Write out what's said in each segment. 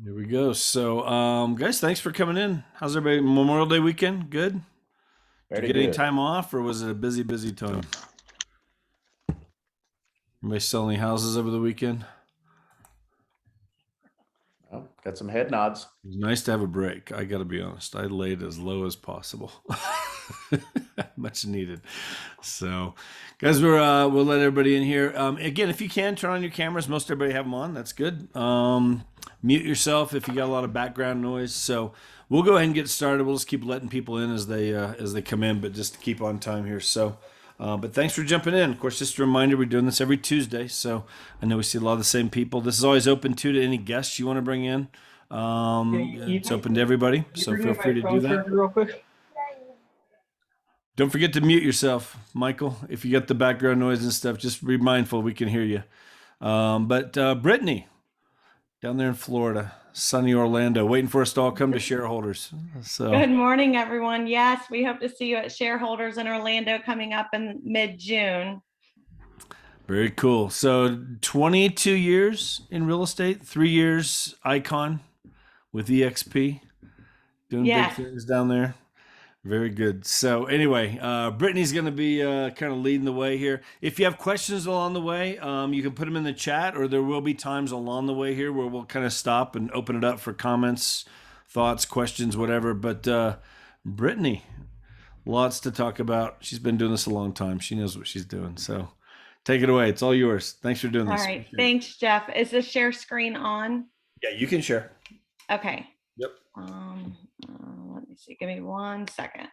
Here we go. So, guys, thanks for coming in. How's everybody? Memorial Day weekend? Good? Did Very you get any good. time off, or was it a busy time? Anybody sell any houses over the weekend? Well, got some head nods. It was nice to have a break. I got to be honest. I laid as low as possible. Much needed. So, guys, we'll let everybody in here. Again, if you can turn on your cameras, most everybody have them on. That's good. Mute yourself if you got a lot of background noise. So we'll go ahead and get started. We'll just keep letting people in as they come in, but just to keep on time here. So. But thanks for jumping in. Of course, just a reminder, we're doing this every Tuesday. So I know we see a lot of the same people. This is always open to any guests you want to bring in. It's open to everybody. So feel free to do that. Real quick. Don't forget to mute yourself, Michael. If you got the background noise and stuff, just be mindful. We can hear you. But Brittany, down there in Florida, sunny Orlando, waiting for us to all come to shareholders. So good morning, everyone. Yes, we hope to see you at shareholders in Orlando coming up in mid-June. Very cool. So 22 years in real estate, 3 years Icon with EXP, doing big things down there. Very good. So anyway, Brittany's going to be kind of leading the way here. If you have questions along the way, you can put them in the chat, or there will be times along the way here where we'll kind of stop and open it up for comments, thoughts, questions, whatever. But Brittany, lots to talk about. She's been doing this a long time. She knows what she's doing. So take it away. It's all yours. Thanks for doing this. All right. Thanks, Jeff. Is the share screen on? Yeah, you can share. Okay. Yep. Let me see. Give me 1 second.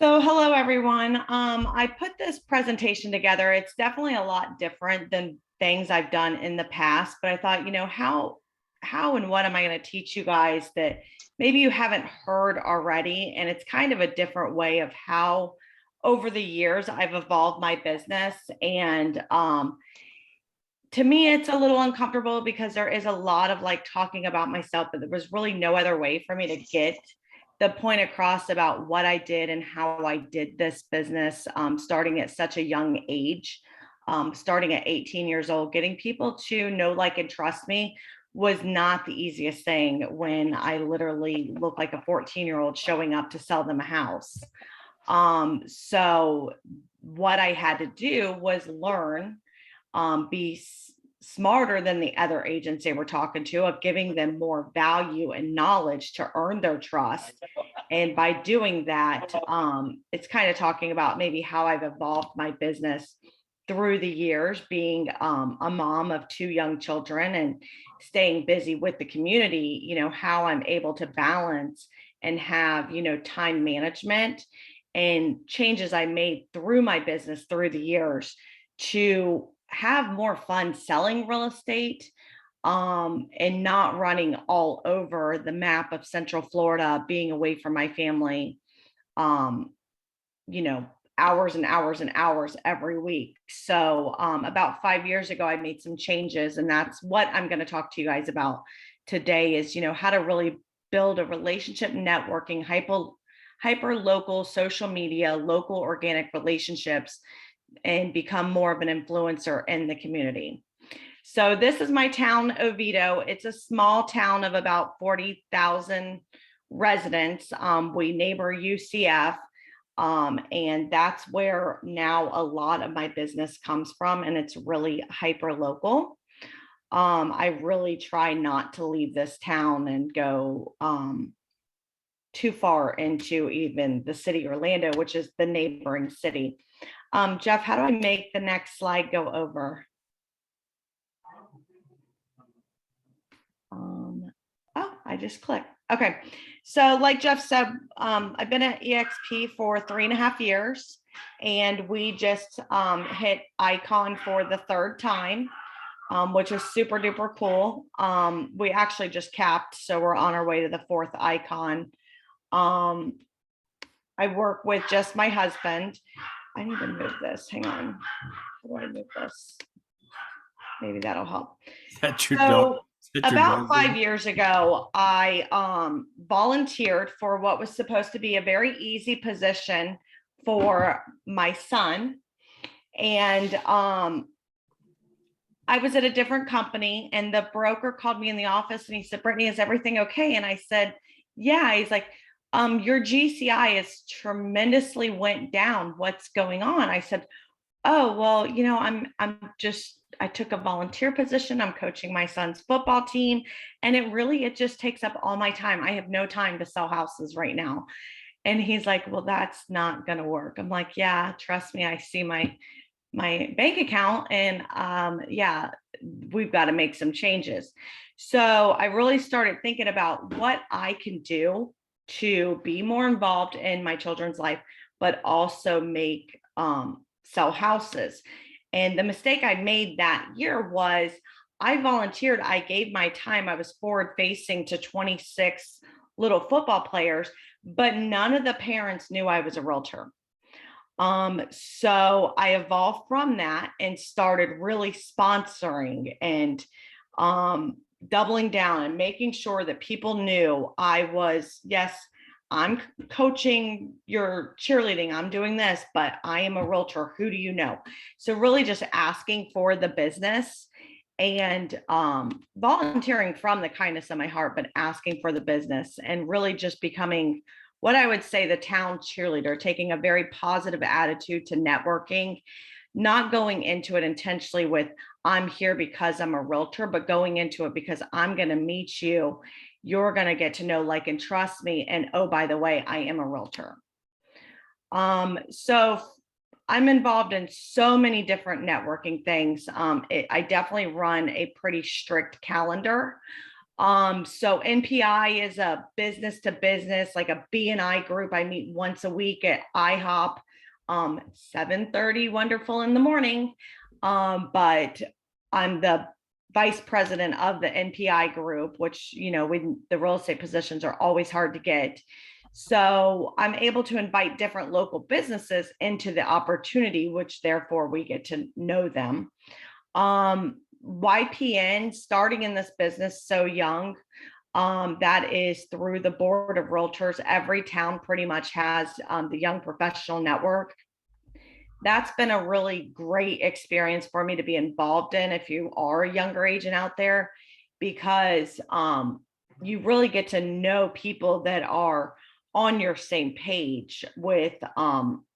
So hello, everyone. I put this presentation together. It's definitely a lot different than things I've done in the past, but I thought, how and what am I going to teach you guys that maybe you haven't heard already? And it's kind of a different way of how over the years I've evolved my business. And to me, it's a little uncomfortable because there is a lot of talking about myself, but there was really no other way for me to get the point across about what I did and how I did this business, starting at such a young age, starting at 18 years old. Getting people to know, like, and trust me was not the easiest thing when I literally looked like a 14-year-old showing up to sell them a house. So what I had to do was learn, be smarter than the other agents they were talking to, of giving them more value and knowledge to earn their trust. And by doing that, it's kind of talking about maybe how I've evolved my business through the years, being a mom of 2 young children and staying busy with the community, how I'm able to balance and have, time management and changes I made through my business through the years to have more fun selling real estate, and not running all over the map of Central Florida, being away from my family, hours and hours and hours every week. So about 5 years ago, I made some changes, and that's what I'm going to talk to you guys about today is, how to really build a relationship networking, hyper local social media, local organic relationships, and become more of an influencer in the community. So this is my town, Oviedo. It's a small town of about 40,000 residents. We neighbor UCF, and that's where now a lot of my business comes from, and it's really hyper local. I really try not to leave this town and go too far into even the city Orlando, which is the neighboring city. Jeff, how do I make the next slide go over? I just clicked. Okay. So like Jeff said, I've been at EXP for 3.5 years, and we just hit Icon for the 3rd time, which is super duper cool. We actually just capped, so we're on our way to the 4th Icon. I work with just my husband. I need to move this. Hang on. How do I move this? Maybe that'll help. About 5 years ago, I volunteered for what was supposed to be a very easy position for my son. And I was at a different company and the broker called me in the office and he said, Brittany, is everything okay? And I said, yeah. He's like, your GCI is tremendously went down. What's going on? I said, oh, well, I took a volunteer position. I'm coaching my son's football team. And it just takes up all my time. I have no time to sell houses right now. And he's like, well, that's not going to work. I'm like, yeah, trust me. I see my bank account and yeah, we've got to make some changes. So I really started thinking about what I can do to be more involved in my children's life, but also make sell houses. And the mistake I made that year was I volunteered. I gave my time. I was forward facing to 26 little football players, but none of the parents knew I was a realtor. So I evolved from that and started really sponsoring and doubling down and making sure that people knew I was, yes, I'm coaching your cheerleading, I'm doing this, but I am a realtor. Who do you know? So really just asking for the business and volunteering from the kindness of my heart, but asking for the business and really just becoming what I would say the town cheerleader, taking a very positive attitude to networking, not going into it intentionally with, I'm here because I'm a realtor, but going into it because I'm going to meet you. You're going to get to know, like, and trust me. And oh, by the way, I am a realtor. So I'm involved in so many different networking things. I definitely run a pretty strict calendar. So NPI is a business to business, like a BNI group. I meet once a week at IHOP, 7:30, wonderful in the morning. But I'm the vice president of the NPI group, which, when the real estate positions are always hard to get. So I'm able to invite different local businesses into the opportunity, which therefore we get to know them. YPN, starting in this business so young, that is through the board of realtors. Every town pretty much has the Young Professional Network. That's been a really great experience for me to be involved in if you are a younger agent out there, because you really get to know people that are on your same page with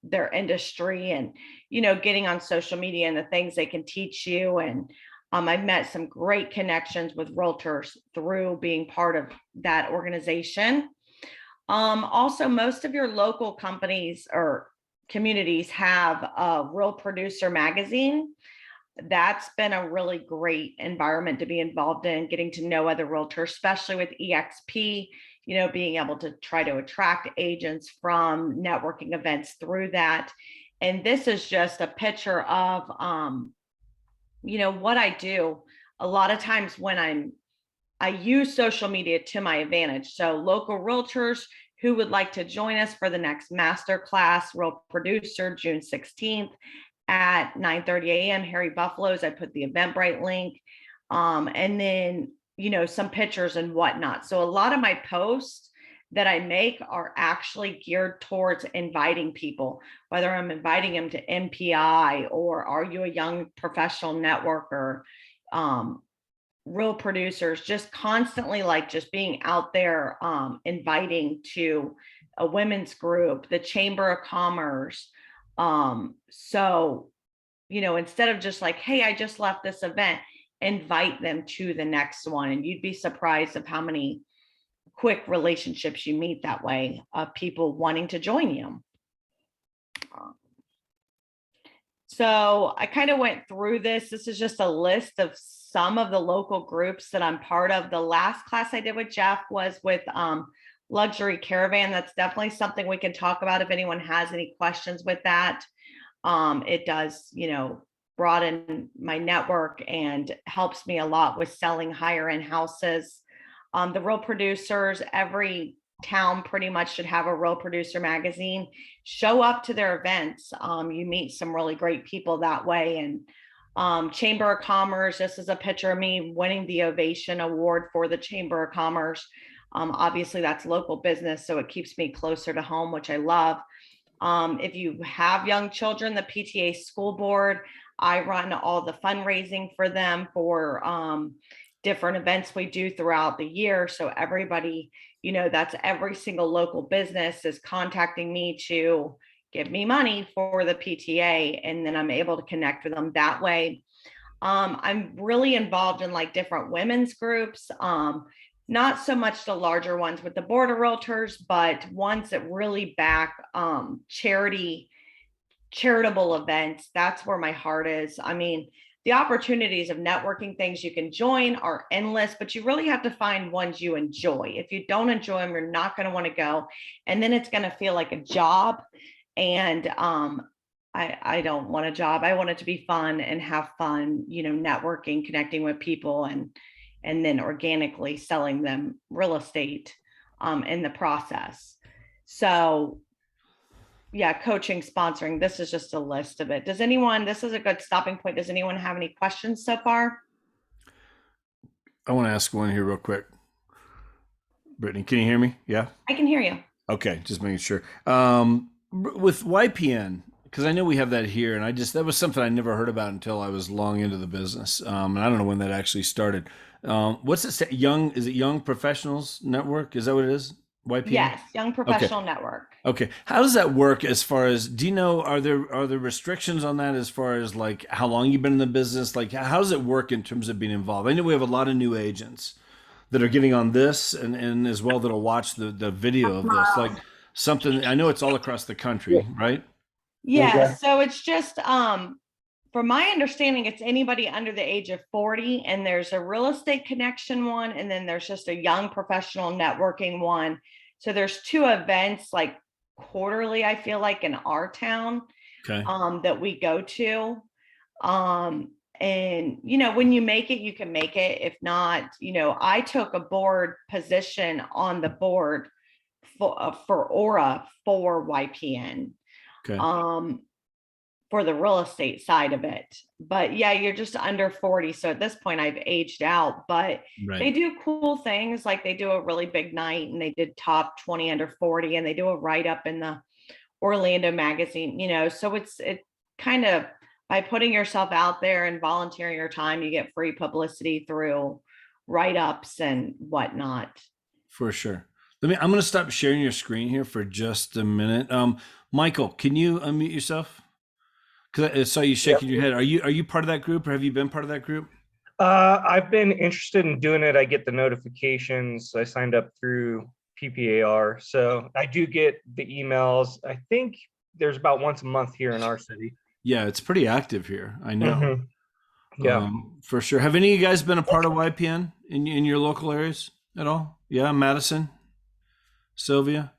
their industry and, getting on social media and the things they can teach you. And I've met some great connections with realtors through being part of that organization. Also, most of your local companies or communities have a Real Producer magazine. That's been a really great environment to be involved in, getting to know other realtors, especially with EXP, being able to try to attract agents from networking events through that. And this is just a picture of, what I do. A lot of times when I use social media to my advantage. So local realtors who would like to join us for the next masterclass, Real Producer, June 16th at 9:30 a.m. Harry Buffalo's. I put the Eventbrite link, and then, some pictures and whatnot. So a lot of my posts that I make are actually geared towards inviting people, whether I'm inviting them to MPI or are you a young professional networker, Real Producers, just constantly just being out there, inviting to a women's group, the Chamber of Commerce. So, instead of just hey, I just left this event, invite them to the next one. And you'd be surprised of how many quick relationships you meet that way of people wanting to join you. So I kind of went through this. This is just a list of some of the local groups that I'm part of. The last class I did with Jeff was with Luxury Caravan. That's definitely something we can talk about if anyone has any questions with that. It does, broaden my network and helps me a lot with selling higher end houses. The Real Producers, every town pretty much should have a Real Producer magazine. Show up to their events. You meet some really great people that way. And Chamber of Commerce, this is a picture of me winning the Ovation Award for the Chamber of Commerce. Obviously that's local business, so it keeps me closer to home, which I love. If you have young children, the PTA school board, I run all the fundraising for them for different events we do throughout the year. So everybody, that's every single local business is contacting me to give me money for the PTA. And then I'm able to connect with them that way. I'm really involved in like different women's groups. Not so much the larger ones with the Board of Realtors, but ones that really back charitable events. That's where my heart is. I mean, the opportunities of networking things you can join are endless, but you really have to find ones you enjoy. If you don't enjoy them, you're not going to want to go. And then it's going to feel like a job. And I don't want a job. I want it to be fun and have fun, networking, connecting with people, and then organically selling them real estate in the process. So yeah, coaching, sponsoring, this is just a list of it. This is a good stopping point. Does anyone have any questions so far? I want to ask one here real quick. Brittany, can you hear me? Yeah. I can hear you. Okay. Just making sure. With YPN, because I know we have that here, and that was something I never heard about until I was long into the business. And I don't know when that actually started. What's it say? Is it Young Professionals Network? Is that what it is? YPN? Yes, Young Professional Network. Okay. How does that work as far as, do you know, are there restrictions on that as far as like how long you've been in the business? Like, how does it work in terms of being involved? I know we have a lot of new agents that are getting on this and as well that'll watch the video of this. Like something, I know it's all across the country, right? Yeah. Okay. So it's just, from my understanding, it's anybody under the age of 40, and there's a real estate connection one, and then there's just a young professional networking one. So there's 2 events like quarterly, I feel like, in our town, Okay. that we go to. And, when you make it, you can make it. If not, I took a board position on the board for Aura for YPN. Okay. For the real estate side of it. But yeah, you're just under 40. So at this point I've aged out, but Right. they do cool things. Like they do a really big night, and they did top 20 under 40, and they do a write-up in the Orlando magazine, so it kind of, by putting yourself out there and volunteering your time, you get free publicity through write-ups and whatnot. For sure. I'm going to stop sharing your screen here for just a minute. Michael, can you unmute yourself? Because I saw you shaking your head. Are you part of that group, or have you been part of that group? I've been interested in doing it. I get the notifications. I signed up through PPAR, so I do get the emails. I think there's about once a month here in our city. Yeah, it's pretty active here. I know. Mm-hmm. Yeah, for sure. Have any of you guys been a part of YPN in your local areas at all? Yeah, Madison, Sylvia.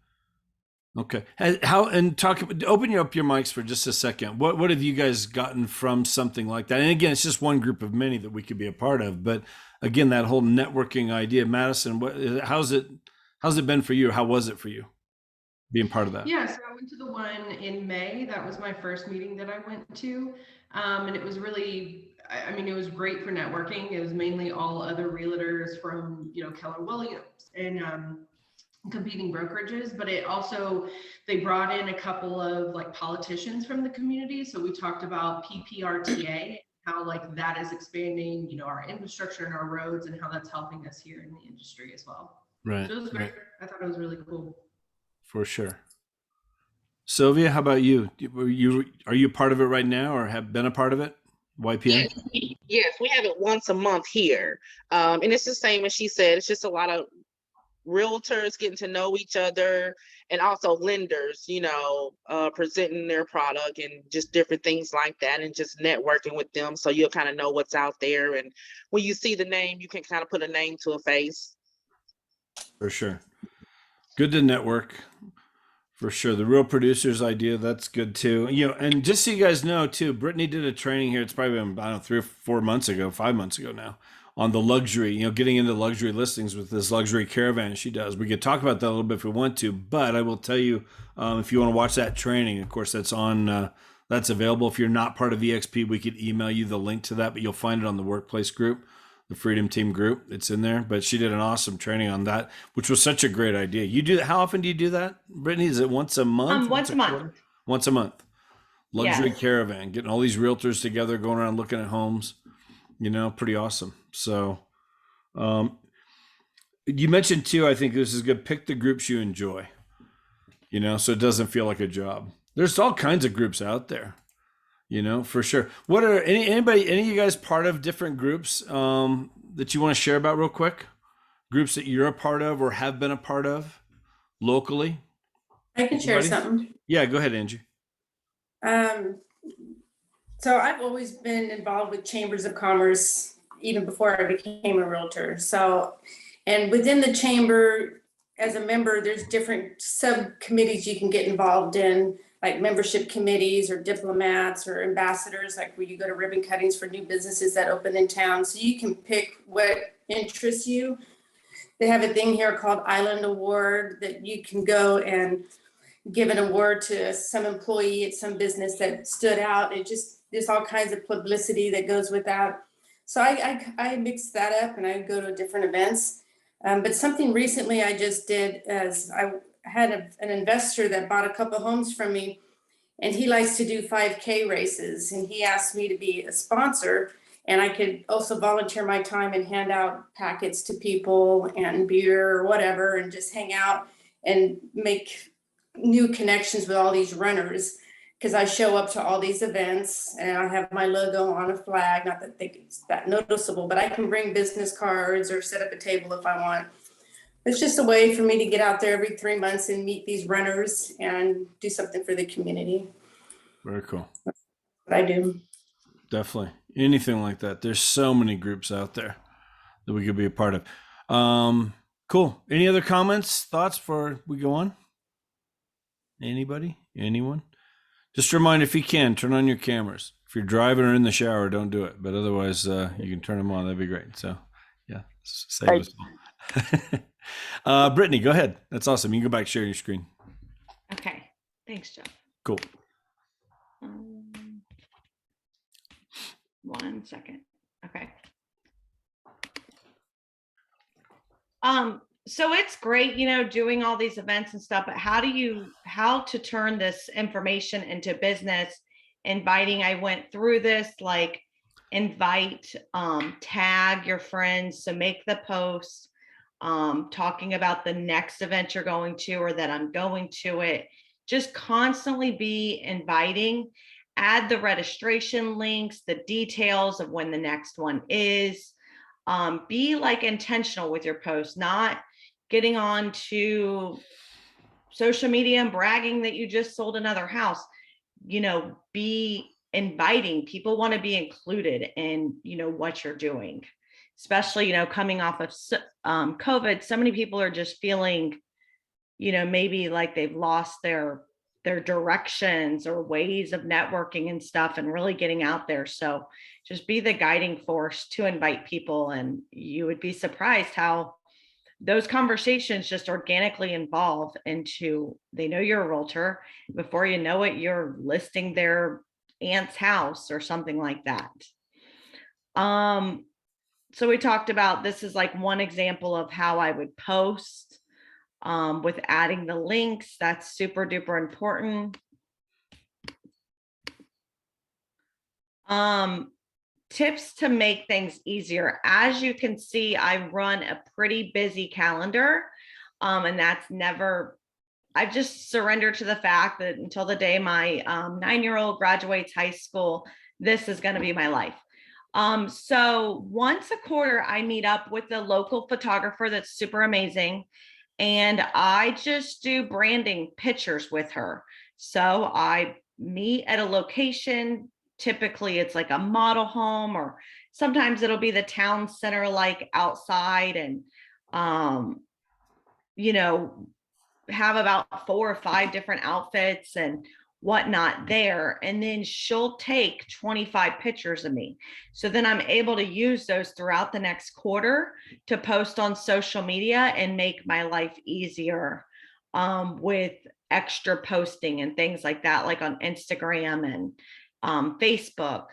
Okay. Open up your mics for just a second. What have you guys gotten from something like that? And again, it's just one group of many that we could be a part of. But again, that whole networking idea, Madison, how's it been for you? How was it for you being part of that? Yeah, so I went to the one in May. That was my first meeting that I went to. And it was really, it was great for networking. It was mainly all other realtors from, Keller Williams and competing brokerages, but they brought in a couple of like politicians from the community. So we talked about PPRTA, how like that is expanding, our infrastructure and our roads, and how that's helping us here in the industry as well. Right. So it was great. Right. I thought it was really cool. For sure. Sylvia, how about you? Are you part of it right now, or have been a part of it? YPN? Yes, we have it once a month here. And it's the same as she said, it's just a lot of realtors getting to know each other, and also lenders, presenting their product and just different things like that, and just networking with them. So you'll kind of know what's out there. And when you see the name, you can kind of put a name to a face. For sure. Good to network. For sure. The Real Producers idea, that's good too. And just so you guys know too, Brittany did a training here. It's probably been, 3 or 4 months ago, 5 months ago now, on the luxury, getting into luxury listings with this luxury caravan she does. We could talk about that a little bit if we want to, but I will tell you, if you want to watch that training, of course, that's available. If you're not part of EXP, we could email you the link to that, but you'll find it on the workplace group, the Freedom Team group. It's in there, but she did an awesome training on that, which was such a great idea. You do that. How often do you do that, Brittany? Is it once a month? Once a month. Once a month. luxury Yes. caravan, getting all these realtors together, going around looking at homes, pretty awesome. So, you mentioned too, I think this is good. Pick the groups you enjoy, so it doesn't feel like a job. There's all kinds of groups out there, for sure. What are any of you guys part of different groups that you want to share about real quick? Groups that you're a part of or have been a part of locally? I can share Anybody? something. Yeah, go ahead, Angie. So I've always been involved with chambers of commerce even before I became a realtor. So, and within the chamber, as a member, there's different subcommittees you can get involved in, like membership committees or diplomats or ambassadors, like where you go to ribbon cuttings for new businesses that open in town. So you can pick what interests you. They have a thing here called Island Award that you can go and give an award to some employee at some business that stood out. There's all kinds of publicity that goes with that. So I mix that up and I go to different events. But something recently I just did as I had an investor that bought a couple homes from me, and he likes to do 5K races, and he asked me to be a sponsor, and I could also volunteer my time and hand out packets to people and beer or whatever, and just hang out and make new connections with all these runners, because I show up to all these events and I have my logo on a flag. Not that it's that noticeable, but I can bring business cards or set up a table if I want. It's just a way for me to get out there every 3 months and meet these runners and do something for the community. Very cool. What I do. Definitely. Anything like that. There's so many groups out there that we could be a part of. Cool. Any other comments, thoughts before we go on? Anybody? Anyone? Just a reminder, if you can, turn on your cameras. If you're driving or in the shower, don't do it. But otherwise, you can turn them on. That'd be great. So, yeah, save us all. Brittany, go ahead. That's awesome. You can go back, share your screen. Okay. Thanks, Jeff. Cool. 1 second. Okay. So it's great, doing all these events and stuff, but how to turn this information into business, inviting? I went through this, like invite, tag your friends. So make the post, talking about the next event you're going to, or that I'm going to it. Just constantly be inviting, add the registration links, the details of when the next one is. Be like intentional with your posts, not getting on to social media and bragging that you just sold another house. Be inviting. People want to be included in, what you're doing, especially, coming off of COVID. So many people are just feeling, maybe like they've lost their directions or ways of networking and stuff, and really getting out there. So just be the guiding force to invite people, and you would be surprised how those conversations just organically evolve into, they know you're a realtor. Before you know it, you're listing their aunt's house or something like that. So we talked about, this is like one example of how I would post, with adding the links. That's super duper important. Tips to make things easier. As you can see, I run a pretty busy calendar, and that's never, I've just surrendered to the fact that until the day my 9-year-old graduates high school, this is going to be my life. So once a quarter, I meet up with a local photographer that's super amazing, and I just do branding pictures with her. So I meet at a location. Typically it's like a model home, or sometimes it'll be the town center, like outside, and, have about 4 or 5 different outfits and whatnot there. And then she'll take 25 pictures of me. So then I'm able to use those throughout the next quarter to post on social media and make my life easier, with extra posting and things like that, like on Instagram and Facebook.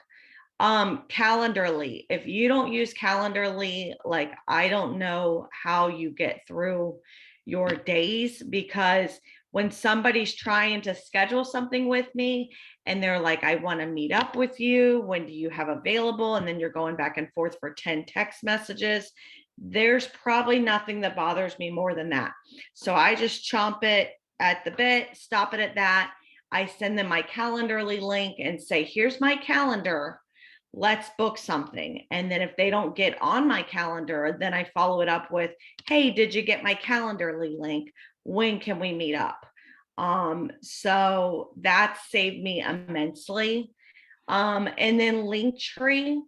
Calendly. If you don't use Calendly, like, I don't know how you get through your days, because when somebody's trying to schedule something with me and they're like, I want to meet up with you. When do you have available? And then you're going back and forth for 10 text messages. There's probably nothing that bothers me more than that. So I just chomp it at the bit, stop it at that. I send them my Calendly link and say, here's my calendar. Let's book something. And then if they don't get on my calendar, then I follow it up with, hey, did you get my Calendly link? When can we meet up? So that saved me immensely. And then Linktree,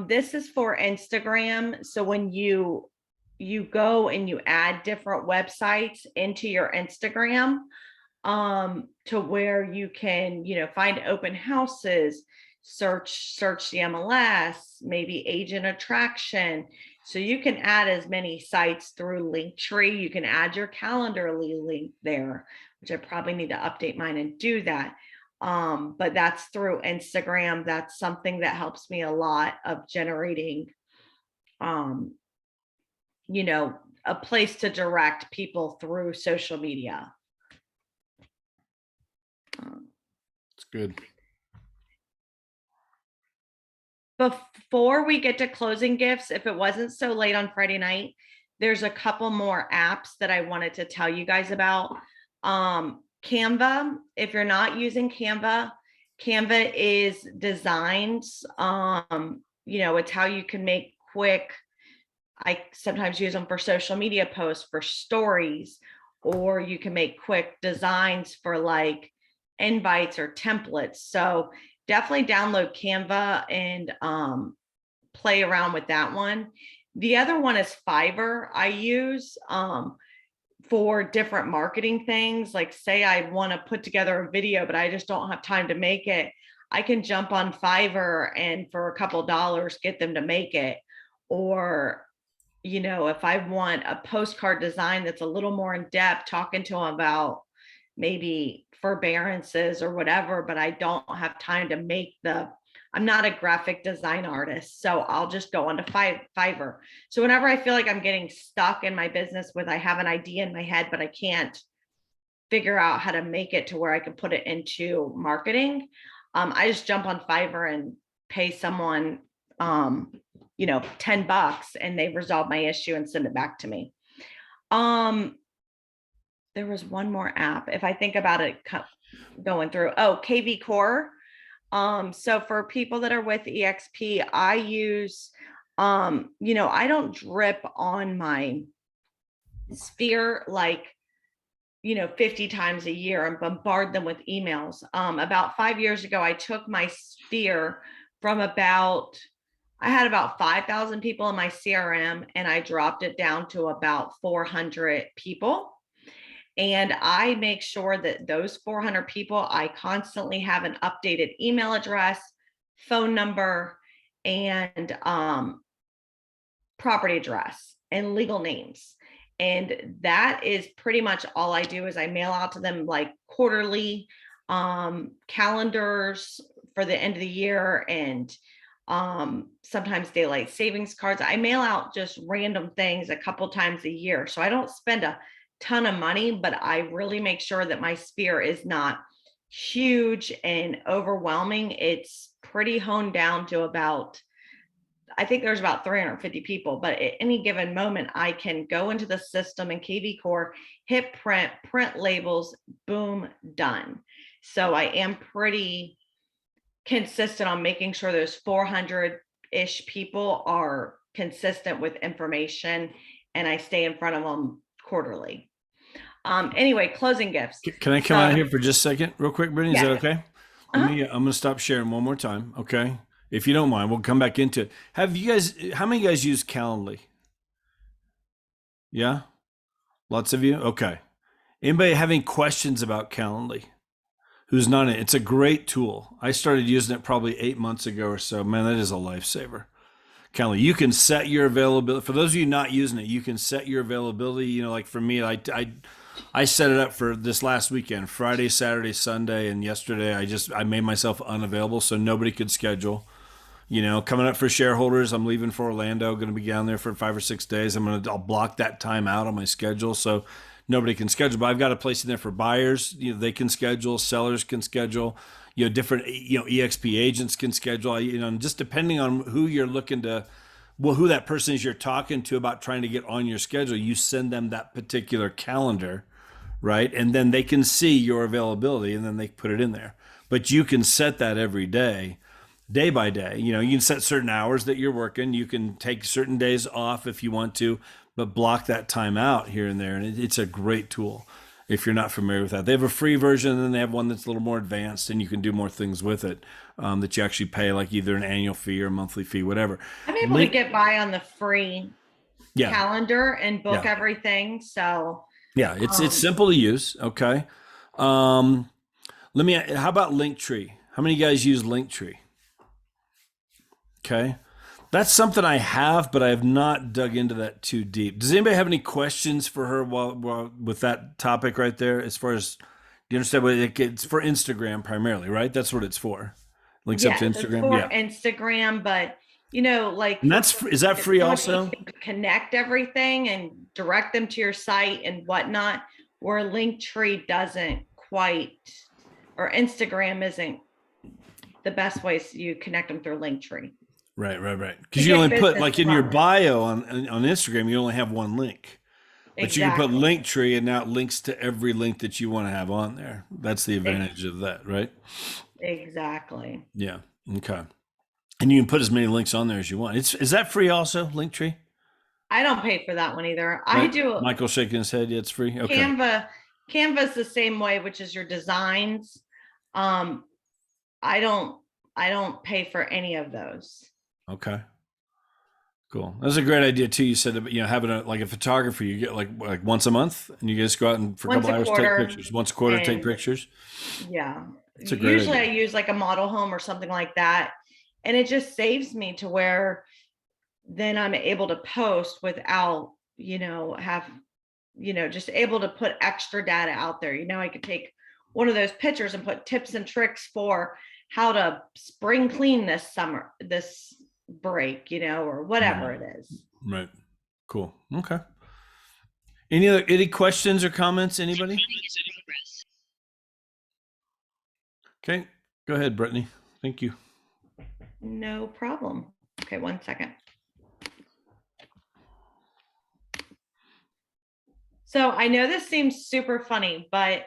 this is for Instagram. So when you go and you add different websites into your Instagram, to where you can, find open houses, search the MLS, maybe agent attraction. So you can add as many sites through Linktree. You can add your Calendly link there, which I probably need to update mine and do that. But that's through Instagram. That's something that helps me a lot of generating, a place to direct people through social media. It's good. Before we get to closing gifts, if it wasn't so late on Friday night, there's a couple more apps that I wanted to tell you guys about. Canva, if you're not using Canva, Canva is designs. It's how you can make quick, I sometimes use them for social media posts, for stories, or you can make quick designs for like invites or templates. So definitely download Canva and play around with that one. The other one is Fiverr. I use for different marketing things. Like say I want to put together a video, but I just don't have time to make it. I can jump on Fiverr and for a couple dollars get them to make it. Or, if I want a postcard design that's a little more in depth, talking to them about maybe forbearances or whatever, but I don't have time to make I'm not a graphic design artist, so I'll just go onto Fiverr. So whenever I feel like I'm getting stuck in my business with, I have an idea in my head, but I can't figure out how to make it to where I can put it into marketing, I just jump on Fiverr and pay someone, $10 and they resolve my issue and send it back to me. There was one more app, if I think about it going through. Oh, kvCore. So for people that are with EXP, I use, I don't drip on my sphere like, 50 times a year and bombard them with emails. About 5 years ago, I took my sphere from I had about 5,000 people in my CRM and I dropped it down to about 400 people. And I make sure that those 400 people, I constantly have an updated email address, phone number, and property address and legal names. And that is pretty much all I do. Is I mail out to them like quarterly calendars for the end of the year, and sometimes daylight savings cards. I mail out just random things a couple times a year. So I don't spend a ton of money, but I really make sure that my sphere is not huge and overwhelming. It's pretty honed down to about, I think there's about 350 people, but at any given moment, I can go into the system in kvCore, hit print labels, boom, done. So I am pretty consistent on making sure those 400-ish people are consistent with information, and I stay in front of them quarterly. Anyway, closing gifts. Can I come out here for just a second real quick, Brittany? Is Yeah. that okay? I'm going to stop sharing one more time. Okay. If you don't mind, we'll come back into it. How many of you guys use Calendly? Yeah. Lots of you. Okay. Anybody having questions about Calendly? Who's not in it? It's a great tool. I started using it probably 8 months ago or so. Man, that is a lifesaver. Calendly, you can set your availability. For those of you not using it, you can set your availability. Like for me, I set it up for this last weekend, Friday, Saturday, Sunday, and yesterday I made myself unavailable so nobody could schedule. Coming up for shareholders, I'm leaving for Orlando, going to be down there for 5 or 6 days. I'll block that time out on my schedule so nobody can schedule. But I've got a place in there for buyers. They can schedule, sellers can schedule, different, EXP agents can schedule, and just depending on who you're looking to, who that person is you're talking to about trying to get on your schedule, you send them that particular calendar, right? And then they can see your availability and then they put it in there. But you can set that every day by day. You can set certain hours that you're working. You can take certain days off if you want to, but block that time out here and there. And it's a great tool if you're not familiar with that. They have a free version, and then they have one that's a little more advanced, and you can do more things with it that you actually pay, like either an annual fee or a monthly fee, whatever. I'm able to get by on the free Yeah. calendar and book everything. So Yeah, it's simple to use. Okay. How about Linktree? How many guys use Linktree? Okay. That's something I have, but I have not dug into that too deep. Does anybody have any questions for her while with that topic right there? As far as, do you understand what it's for? Instagram primarily, right? That's what it's for. Links up to Instagram. It's for Instagram, but like, and is that free also? Connect everything and direct them to your site and whatnot, where Linktree doesn't quite, or Instagram isn't the best ways you connect them through Linktree. Right. Because you only put, like, in your bio on Instagram, you only have one link. But you can put Linktree, and now it links to every link that you want to have on there. That's the advantage of that, right? Exactly. Yeah. Okay. And you can put as many links on there as you want. Is that free also, Linktree? I don't pay for that one either. Right? I do. Michael shaking his head. Yeah, it's free. Okay. Canva's the same way, which is your designs. I don't pay for any of those. Okay. Cool. That's a great idea too. You said, having a photographer, you get like once a month, and you just go out and for a couple hours take pictures. Once a quarter, take pictures. Yeah. It's a great Usually idea. I use like a model home or something like that, and it just saves me to where then I'm able to post without, just able to put extra data out there. I could take one of those pictures and put tips and tricks for how to spring clean this break, or whatever it is. Right. Cool. Okay. Any questions or comments? Anybody? Okay. Go ahead, Brittany. Thank you. No problem. Okay, 1 second. So I know this seems super funny, but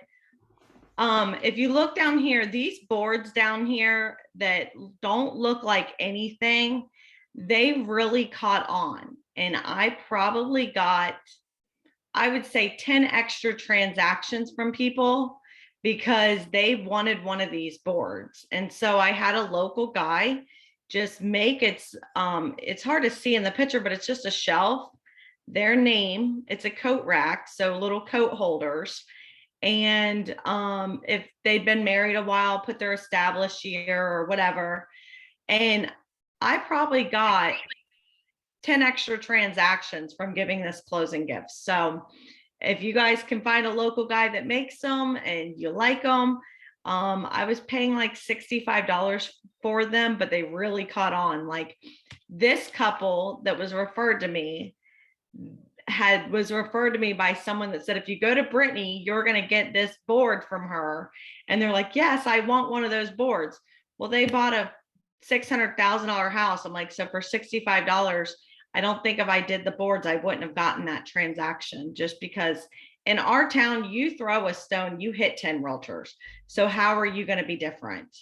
if you look down here, these boards down here that don't look like anything, they really caught on. And I probably got, I would say 10 extra transactions from people because they wanted one of these boards. And so I had a local guy just make it's hard to see in the picture, but it's just a shelf, their name, it's a coat rack, so little coat holders. And if they'd been married a while, put their established year or whatever. And I probably got 10 extra transactions from giving this closing gift. So if you guys can find a local guy that makes them and you like them, I was paying like $65 for them, but they really caught on. Like this couple that was referred to me was referred to me by someone that said, if you go to Brittany, you're going to get this board from her. And they're like, yes, I want one of those boards. Well, they bought a $600,000 house. I'm like, so for $65, I don't think if I did the boards, I wouldn't have gotten that transaction, just because in our town, you throw a stone, you hit 10 realtors. So how are you going to be different?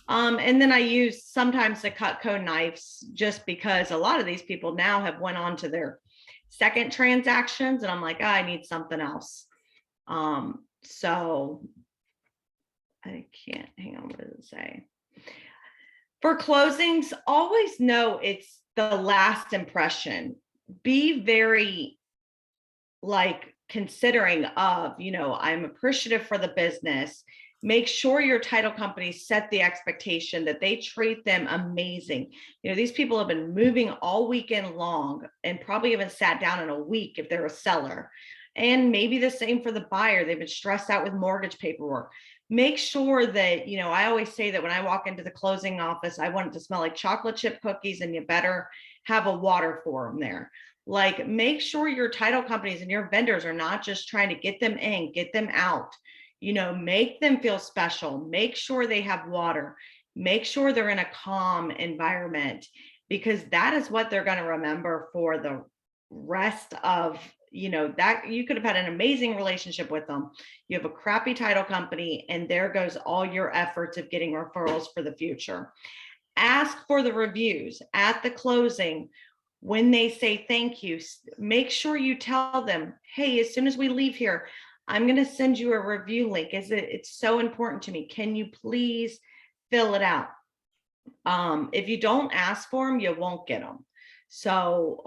And then I use sometimes the Cutco knives, just because a lot of these people now have went on to their second transactions, and I'm like, I need something else. So I can't, hang on, what does it say? For closings, always know it's the last impression. Be very considering of, I'm appreciative for the business. Make sure your title company set the expectation that they treat them amazing. These people have been moving all weekend long and probably haven't sat down in a week if they're a seller. And maybe the same for the buyer. They've been stressed out with mortgage paperwork. Make sure that, I always say that when I walk into the closing office, I want it to smell like chocolate chip cookies, and you better have a water for them there. Like, make sure your title companies and your vendors are not just trying to get them in, get them out, you know, make them feel special, make sure they have water, make sure they're in a calm environment, because that is what they're going to remember for the rest of, you know, that you could have had an amazing relationship with them. You have a crappy title company, and there goes all your efforts of getting referrals for the future. Ask for the reviews at the closing. When they say thank you, make sure you tell them, hey, as soon as we leave here, I'm going to send you a review link. It's so important to me. Can you please fill it out? If you don't ask for them, you won't get them. So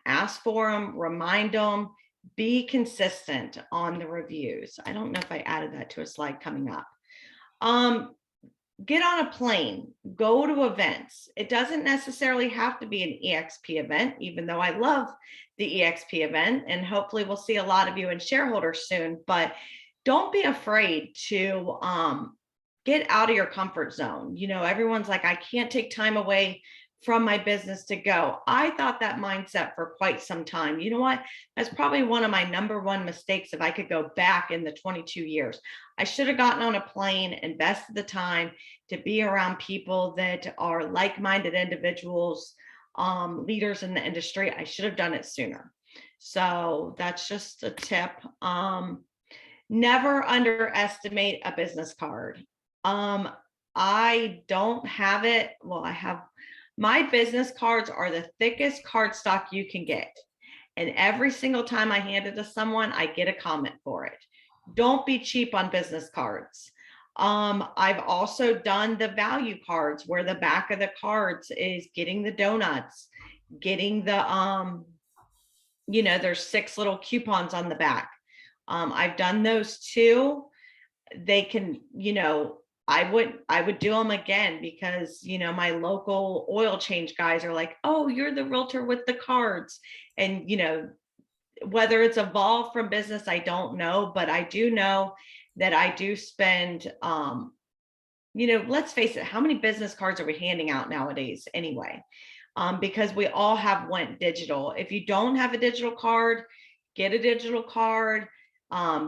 ask for them, remind them, be consistent on the reviews. I don't know if I added that to a slide coming up. Get on a plane, go to events. It doesn't necessarily have to be an EXP event, even though I love the EXP event, and hopefully we'll see a lot of you in shareholders soon, but don't be afraid to get out of your comfort zone. You know, everyone's like, I can't take time away from my business to go. I thought that mindset for quite some time. You know what? That's probably one of my number one mistakes. If I could go back in the 22 years, I should have gotten on a plane, invested the time to be around people that are like-minded individuals, leaders in the industry. I should have done it sooner. So that's just a tip. Never underestimate a business card. I don't have it. Well, I have. My business cards are the thickest cardstock you can get. And every single time I hand it to someone, I get a comment for it. Don't be cheap on business cards. I've also done the value cards, where the back of the cards is getting the donuts, getting the, you know, there's 6 little coupons on the back. I've done those too. They can, you know, I would do them again, because, you know, my local oil change guys are like, oh, you're the realtor with the cards. And, you know, whether it's evolved from business, I don't know, but I do know that I do spend, you know, let's face it, how many business cards are we handing out nowadays anyway? Because we all have went digital. If you don't have a digital card, get a digital card.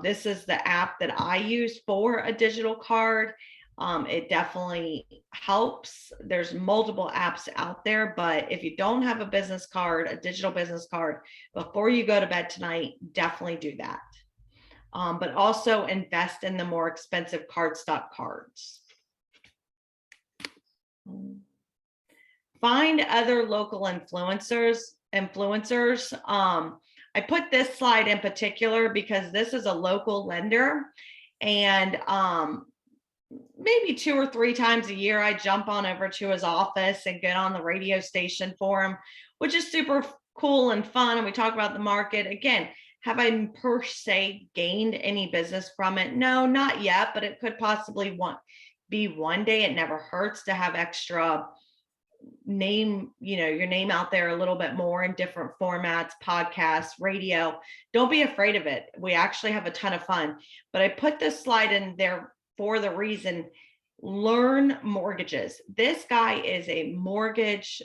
This is the app that I use for a digital card. It definitely helps. There's multiple apps out there, but if you don't have a business card, a digital business card, before you go to bed tonight, definitely do that. But also invest in the more expensive cardstock cards. Find other local influencers. I put this slide in particular because this is a local lender, and maybe 2 or 3 times a year, I jump on over to his office and get on the radio station for him, which is super cool and fun. And we talk about the market. Again, have I per se gained any business from it? No, not yet, but it could possibly be one day. It never hurts to have extra name, you know, your name out there a little bit more in different formats, podcasts, radio. Don't be afraid of it. We actually have a ton of fun. But I put this slide in there for the reason, learn mortgages. This guy is a mortgage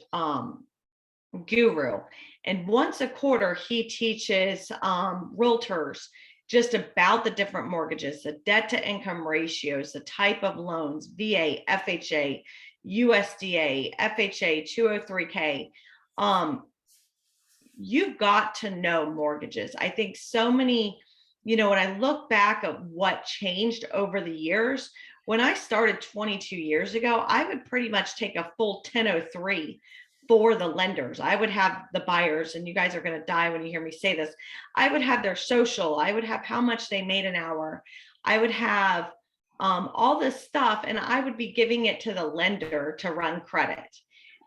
guru. And once a quarter, he teaches realtors just about the different mortgages, the debt to income ratios, the type of loans, VA, FHA, USDA, FHA, 203K. You've got to know mortgages. I think so many, you know, when I look back at what changed over the years, when I started 22 years ago, I would pretty much take a full 1003 for the lenders. I would have the buyers, and you guys are going to die when you hear me say this. I would have their social. I would have how much they made an hour. I would have all this stuff, and I would be giving it to the lender to run credit.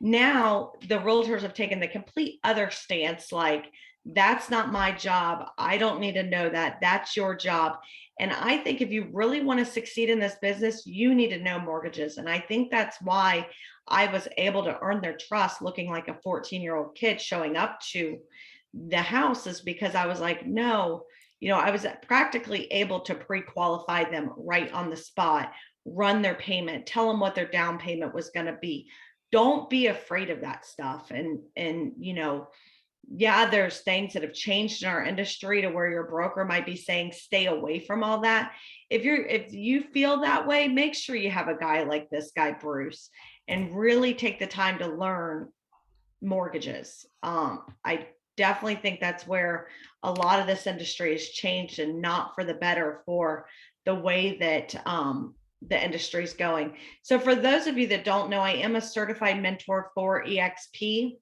Now the realtors have taken the complete other stance, like, that's not my job. I don't need to know that. That's your job. And I think if you really want to succeed in this business, you need to know mortgages. And I think that's why I was able to earn their trust looking like a 14-year-old kid showing up to the house, is because I was like, no, you know, I was practically able to pre-qualify them right on the spot, run their payment, tell them what their down payment was going to be. Don't be afraid of that stuff. And, you know, yeah, there's things that have changed in our industry to where your broker might be saying, stay away from all that. If you feel that way, make sure you have a guy like this guy, Bruce, and really take the time to learn mortgages. I definitely think that's where a lot of this industry has changed, and not for the better for the way that the industry is going. So for those of you that don't know, I am a certified mentor for EXP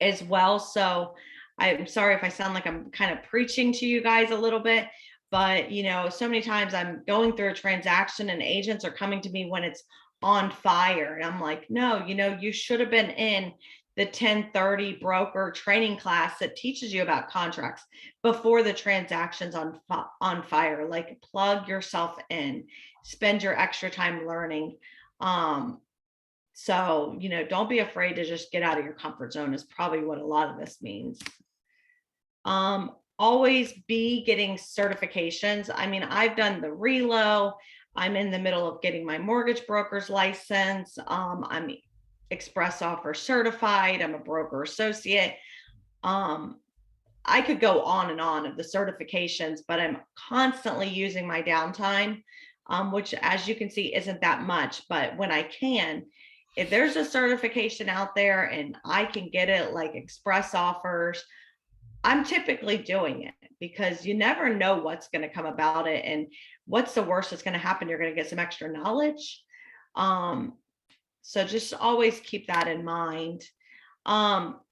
as well. So I'm sorry if I sound like I'm kind of preaching to you guys a little bit, but so many times I'm going through a transaction and agents are coming to me when it's on fire. And I'm like, no, you should have been in the 1030 broker training class that teaches you about contracts before the transaction's on fire. Like, plug yourself in, spend your extra time learning. So, don't be afraid to just get out of your comfort zone is probably what a lot of this means. Always be getting certifications. I mean, I've done the relo. I'm in the middle of getting my mortgage broker's license. I'm ExpressOffers certified. I'm a broker associate. I could go on and on of the certifications, but I'm constantly using my downtime, which, as you can see, isn't that much. But when I can, if there's a certification out there and I can get it, like ExpressOffers, I'm typically doing it, because you never know what's going to come about it. And what's the worst that's going to happen? You're going to get some extra knowledge. So just always keep that in mind.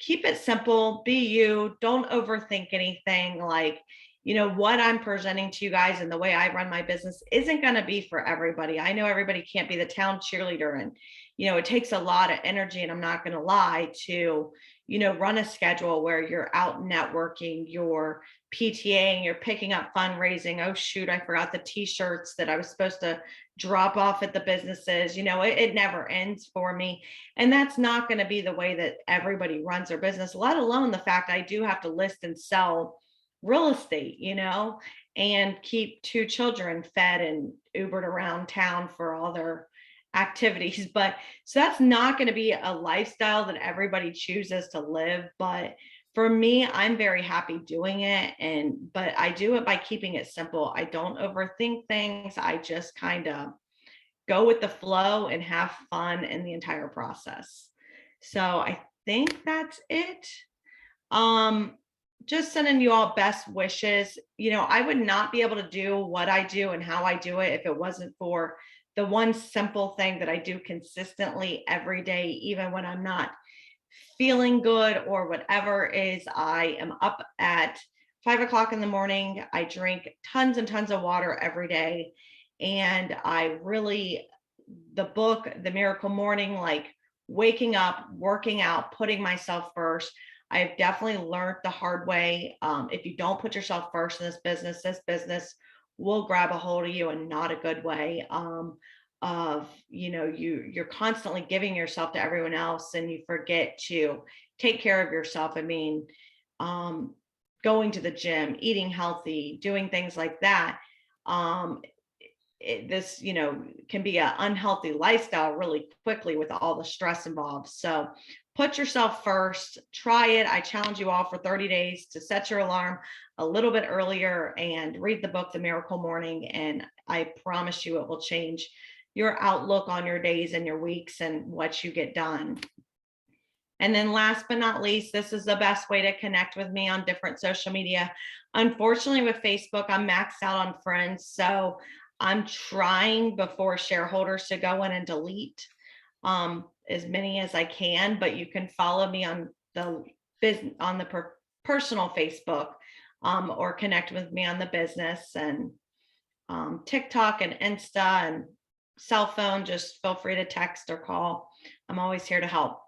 Keep it simple, be you, don't overthink anything. Like, what I'm presenting to you guys and the way I run my business isn't going to be for everybody. I know everybody can't be the town cheerleader, and, it takes a lot of energy, and I'm not going to lie, to, run a schedule where you're out networking, you're PTAing, you're picking up fundraising. Oh shoot, I forgot the t-shirts that I was supposed to drop off at the businesses. It never ends for me. And that's not going to be the way that everybody runs their business, let alone the fact I do have to list and sell real estate, and keep 2 children fed and Ubered around town for all their activities. But so that's not going to be a lifestyle that everybody chooses to live. But for me, I'm very happy doing it. But I do it by keeping it simple. I don't overthink things. I just kind of go with the flow and have fun in the entire process. So I think that's it. Just sending you all best wishes. I would not be able to do what I do and how I do it if it wasn't for the one simple thing that I do consistently every day, even when I'm not feeling good or whatever. Is I am up at 5 o'clock in the morning. I drink tons and tons of water every day. And the book, The Miracle Morning, like waking up, working out, putting myself first. I've definitely learned the hard way. If you don't put yourself first in this business will grab a hold of you, and not a good way. You're constantly giving yourself to everyone else, and you forget to take care of yourself. I mean, going to the gym, eating healthy, doing things like that. This can be an unhealthy lifestyle really quickly with all the stress involved. So put yourself first, try it. I challenge you all for 30 days to set your alarm a little bit earlier and read the book, The Miracle Morning. And I promise you it will change your outlook on your days and your weeks and what you get done. And then last but not least, this is the best way to connect with me on different social media. Unfortunately, with Facebook, I'm maxed out on friends. So I'm trying before shareholders to go in and delete as many as I can, but you can follow me on the business, on the personal Facebook, or connect with me on the business, and TikTok and Insta and cell phone. Just feel free to text or call. I'm always here to help.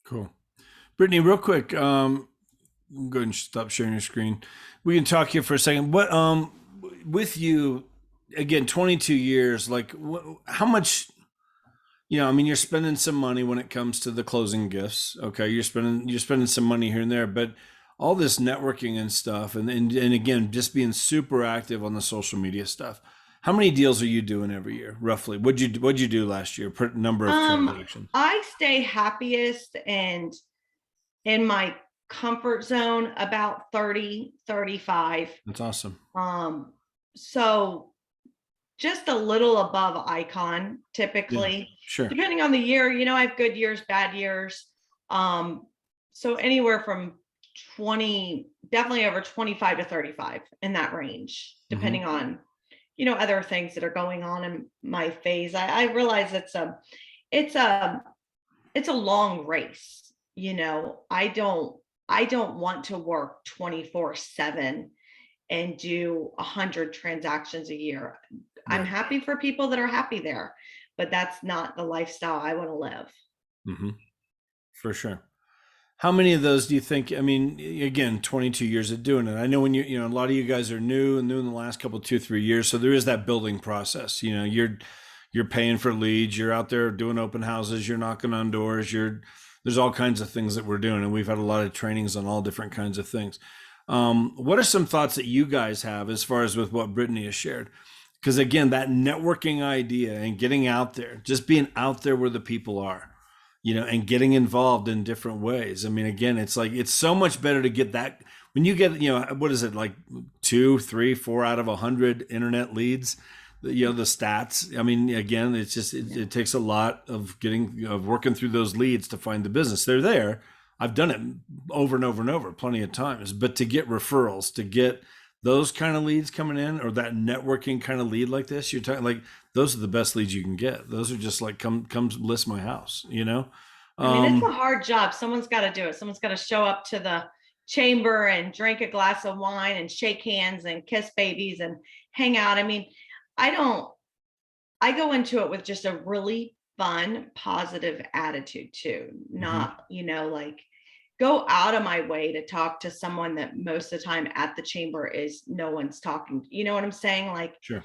Cool. Brittany, real quick, go ahead and stop sharing your screen. We can talk here for a second. What, with you, again, 22 years, like how much, you're spending some money when it comes to the closing gifts. Okay. You're spending some money here and there, but all this networking and stuff. And again, just being super active on the social media stuff. How many deals are you doing every year, roughly? What'd you do last year? Number of transactions. I stay happiest and in my comfort zone about 30, 35. That's awesome. So just a little above icon typically, Sure. depending on the year. I have good years, bad years. So anywhere from 20, definitely over 25 to 35 in that range, depending on, other things that are going on in my phase. I realize it's a long race. I don't want to work 24/7 and do 100 transactions a year. Right. I'm happy for people that are happy there, but that's not the lifestyle I want to live. For sure. How many of those do you think, I mean, again, 22 years of doing it. I know when a lot of you guys are new in the last couple, 2-3 years. So there is that building process. You're paying for leads. You're out there doing open houses. You're knocking on doors. There's all kinds of things that we're doing. And we've had a lot of trainings on all different kinds of things. What are some thoughts that you guys have as far as with what Brittany has shared? Because again, that networking idea and getting out there, just being out there where the people are, and getting involved in different ways. I mean, again, it's like, it's so much better to get that when you get, what is it, like 2, 3, 4 out of 100 internet leads, the stats. I mean, again, it's just, it takes a lot of working through those leads to find the business. They're there. I've done it over and over and over plenty of times, but to get referrals, to get those kind of leads coming in, or that networking kind of lead like this, you're talking like, those are the best leads you can get. Those are just like, come list my house, I mean, it's a hard job. Someone's got to do it. Someone's got to show up to the chamber and drink a glass of wine and shake hands and kiss babies and hang out. I mean, I go into it with just a really fun, positive attitude too. Not, like go out of my way to talk to someone that most of the time at the chamber is no one's talking. You know what I'm saying? Like, sure.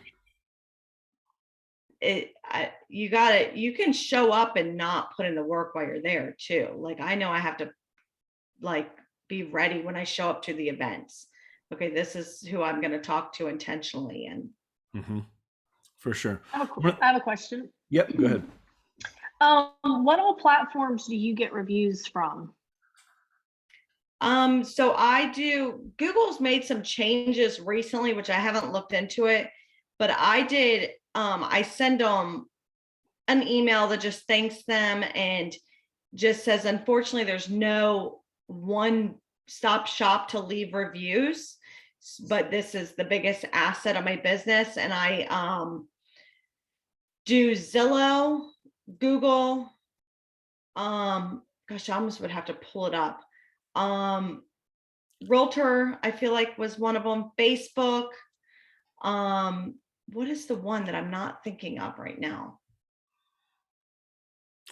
You can show up and not put in the work while you're there too. Like, I know I have to be ready when I show up to the events. Okay, this is who I'm going to talk to intentionally. And for sure. I have a question. Yep, go ahead. What all platforms do you get reviews from? So Google's made some changes recently, which I haven't looked into it, but I did, I send them an email that just thanks them and just says, unfortunately, there's no one-stop shop to leave reviews, but this is the biggest asset of my business. And I do Zillow, Google, gosh, I almost would have to pull it up. Realtor, I feel like was one of them. Facebook. What is the one that I'm not thinking of right now?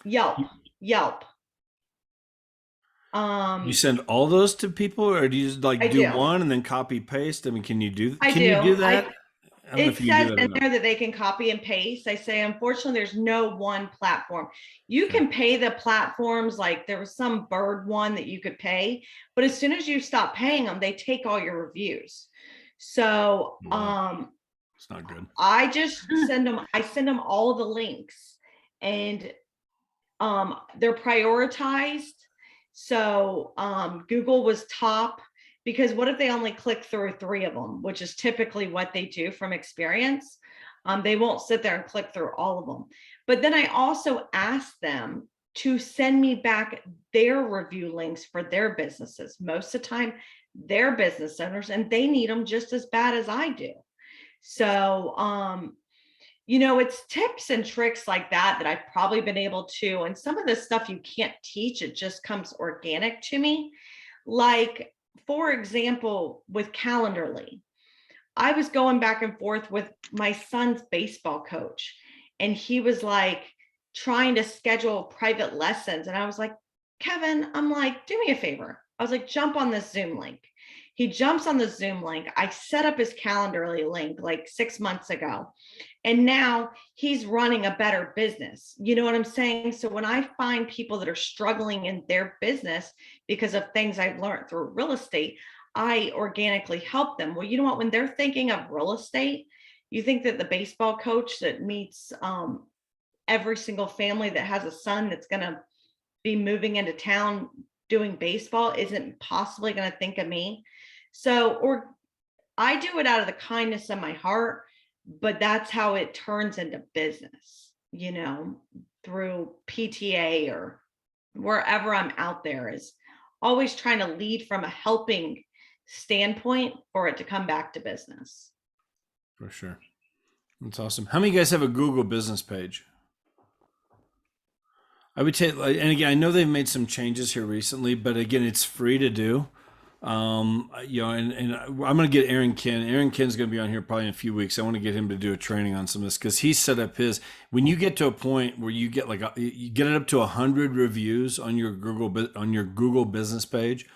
Yelp. You send all those to people, or do you just like do one and then copy paste? I mean, can you do that? It says in there that they can copy and paste. I say, unfortunately, there's no one platform. You can pay the platforms, like there was some bird one that you could pay, but as soon as you stop paying them, they take all your reviews. So it's not good. I just send them all the links, and they're prioritized. So Google was top, because what if they only click through 3 of them, which is typically what they do from experience. They won't sit there and click through all of them. But then I also ask them to send me back their review links for their businesses. Most of the time, they're business owners and they need them just as bad as I do. So, it's tips and tricks like that I've probably been able to, and some of this stuff you can't teach, it just comes organic to me. Like, for example, with Calendly, I was going back and forth with my son's baseball coach, and he was like trying to schedule private lessons. And I was like, Kevin, I'm like, do me a favor. I was like, jump on this Zoom link. He jumps on the Zoom link. I set up his Calendly link like 6 months ago. And now he's running a better business. You know what I'm saying? So when I find people that are struggling in their business because of things I've learned through real estate, I organically help them. Well, you know what? When they're thinking of real estate, you think that the baseball coach that meets every single family that has a son that's going to be moving into town doing baseball isn't possibly going to think of me. So, or I do it out of the kindness of my heart, but that's how it turns into business, through PTA or wherever I'm out there, is always trying to lead from a helping standpoint for it to come back to business. For sure. That's awesome. How many of you guys have a Google business page? I would say, and again, I know they've made some changes here recently, but again, it's free to do. And I'm going to get Aaron Ken. Aaron Ken's going to be on here probably in a few weeks. I want to get him to do a training on some of this, because he set up his. When you get to a point where you get you get it up to 100 reviews on your Google business page,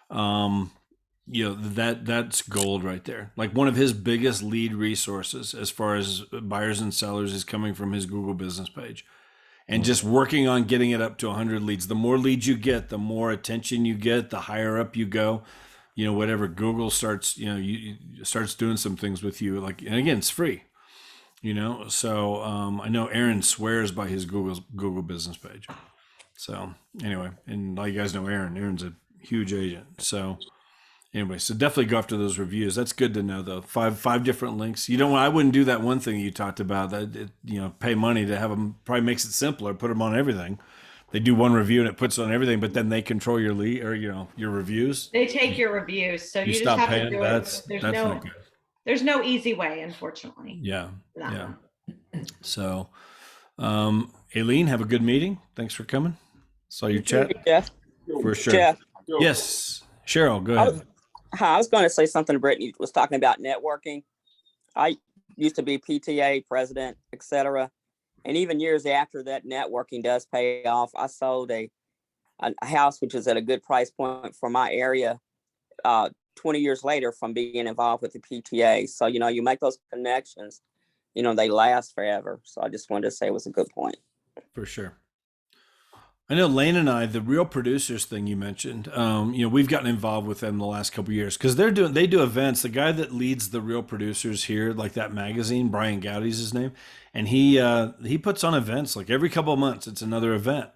that's gold right there. Like, one of his biggest lead resources as far as buyers and sellers is coming from his Google business page. And just working on getting it up to 100 leads. The more leads you get, the more attention you get, the higher up you go. Whatever Google starts, starts doing some things with you. And again, it's free. So I know Aaron swears by his Google business page. So anyway, and like you guys know, Aaron's a huge agent. So anyway, so definitely go after those reviews. That's good to know, though. Five different links. I wouldn't do that one thing you talked about, that pay money to have them. Probably makes it simpler. Put them on everything. They do one review and it puts it on everything, but then they control your lead, or your reviews. They take your reviews, so you just stop have paying. to do That's not good. There's no easy way, unfortunately. Yeah. for that Yeah. one. So, Aileen, have a good meeting. Thanks for coming. Saw your chat. Jeff. For sure. Jeff. Yes. Cheryl, go ahead. I was going to say something. Brittany was talking about networking. I used to be PTA president, etc. And even years after that, networking does pay off. I sold a house which is at a good price point for my area 20 years later from being involved with the PTA. So, you make those connections, they last forever. So I just wanted to say it was a good point. For sure. I know Lane and I, the Real Producers thing you mentioned, we've gotten involved with them the last couple of years, because they do events. The guy that leads the Real Producers here, like that magazine, Brian Gowdy's his name, and he puts on events like every couple of months. It's another event,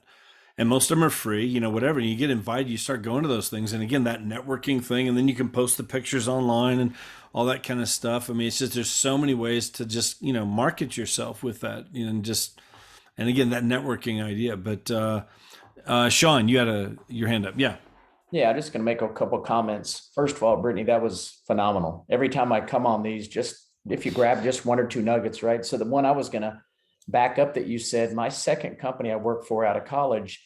and most of them are free, whatever. And you get invited, you start going to those things, and again, that networking thing, and then you can post the pictures online and all that kind of stuff. I mean, it's just, there's so many ways to just market yourself with that, and again, that networking idea. But Sean, you had your hand up. Yeah. Yeah, I'm just going to make a couple comments. First of all, Brittany, that was phenomenal. Every time I come on these, just if you grab just one or two nuggets, right? So the one I was going to back up that you said, my second company I worked for out of college,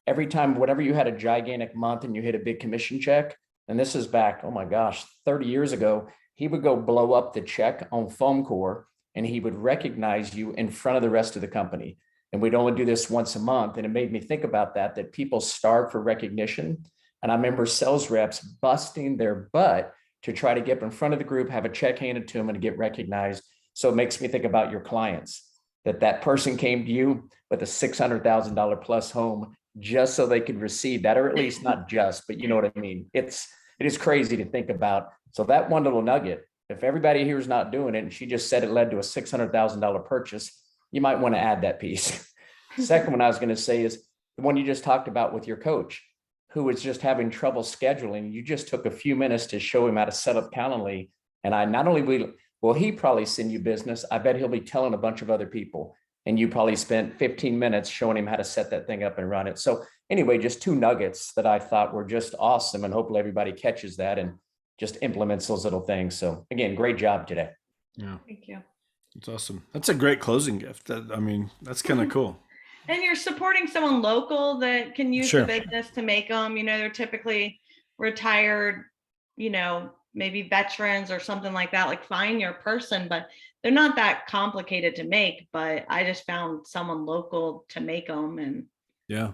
every time, whenever you had a gigantic month and you hit a big commission check, and this is back, oh my gosh, 30 years ago, he would go blow up the check on kvCore and he would recognize you in front of the rest of the company. And we'd only do this once a month. And it made me think about that people starve for recognition. And I remember sales reps busting their butt to try to get in front of the group, have a check handed to them, and to get recognized. So it makes me think about your clients, that person came to you with a $600,000 plus home just so they could receive that, or at least not just, but you know what I mean? It is crazy to think about. So that one little nugget, if everybody here is not doing it, and she just said it led to a $600,000 purchase, you might want to add that piece. Second one I was going to say is the one you just talked about with your coach, who was just having trouble scheduling. You just took a few minutes to show him how to set up Calendly. And I not only will he probably send you business, I bet he'll be telling a bunch of other people. And you probably spent 15 minutes showing him how to set that thing up and run it. So anyway, just two nuggets that I thought were just awesome. And hopefully everybody catches that and just implements those little things. So again, great job today. Yeah. Thank you. It's awesome. That's a great closing gift. That's kind of cool. And you're supporting someone local that can use Sure. the business to make them, they're typically retired, maybe veterans or something like that. Like, find your person, but they're not that complicated to make. But I just found someone local to make them. And Yeah,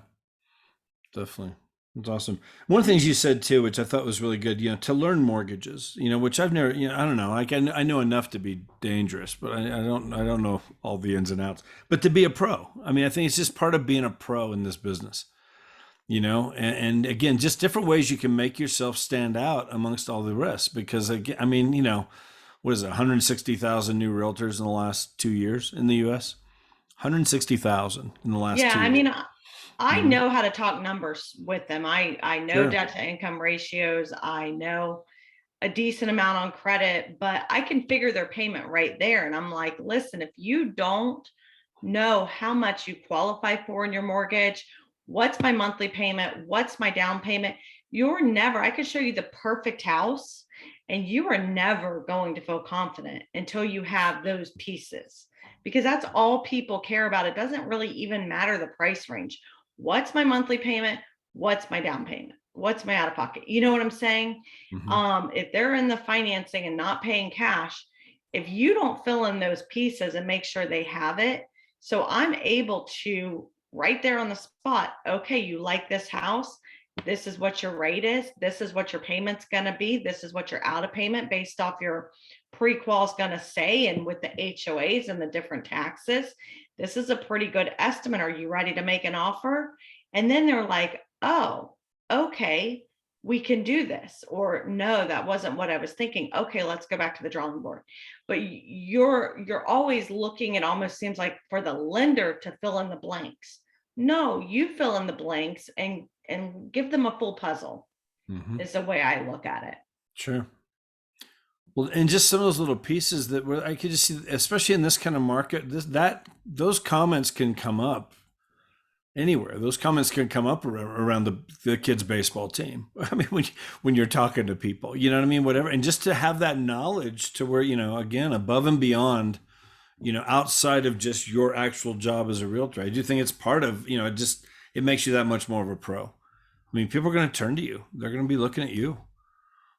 definitely. It's awesome. One of the things you said too, which I thought was really good, to learn mortgages, which I've never, I don't know, like I know enough to be dangerous, but I don't know all the ins and outs, but to be a pro, I think it's just part of being a pro in this business, and again, just different ways you can make yourself stand out amongst all the rest, because again, what is it? 160,000 new realtors in the last 2 years in the U.S. 160,000 in the last 2 years. I Mhm. know how to talk numbers with them. I know Sure. debt to income ratios. I know a decent amount on credit, but I can figure their payment right there. And I'm like, listen, if you don't know how much you qualify for in your mortgage, what's my monthly payment, what's my down payment, you're never, I could show you the perfect house and you are never going to feel confident until you have those pieces, because that's all people care about. It doesn't really even matter the price range. What's my monthly payment? What's my down payment? What's my out of pocket? You know what I'm saying? If they're in the financing and not paying cash, if you don't fill in those pieces and make sure they have it, so I'm able to right there on the spot, okay, you like this house, this is what your rate is, this is what your payment's going to be, this is what your out of payment based off your pre-qual is going to say, and with the HOAs and the different taxes, this is a pretty good estimate. Are you ready to make an offer? And then they're like, oh, okay, we can do this, or no, that wasn't what I was thinking. Okay, let's go back to the drawing board. But you're always looking, it almost seems like, for the lender to fill in the blanks. No, you fill in the blanks and give them a full puzzle, is the way I look at it. Sure. Well, and just some of those little pieces that were, I could just see, especially in this kind of market, those comments can come up anywhere. Those comments can come up around the kids' baseball team. I mean, when you're talking to people, you know what I mean? Whatever. And just to have that knowledge to where, again, above and beyond, outside of just your actual job as a realtor, I do think it's part of, it makes you that much more of a pro. I mean, people are going to turn to you. They're going to be looking at you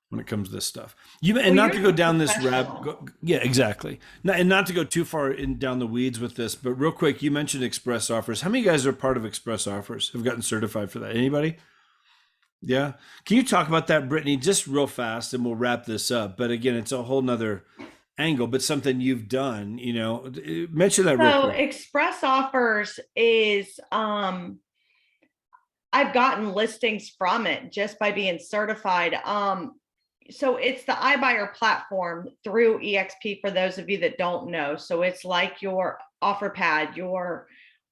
when it comes to this stuff. Not to go down this yeah, exactly. Not to go too far down the weeds with this, but real quick, you mentioned ExpressOffers. How many guys are part of ExpressOffers, have gotten certified for that? Anybody? Yeah. Can you talk about that, Brittany, just real fast, and we'll wrap this up. But again, it's a whole nother angle, but something you've done, mention that real quick. ExpressOffers is, I've gotten listings from it just by being certified. So it's the iBuyer platform through EXP, for those of you that don't know. So it's like your OfferPad, your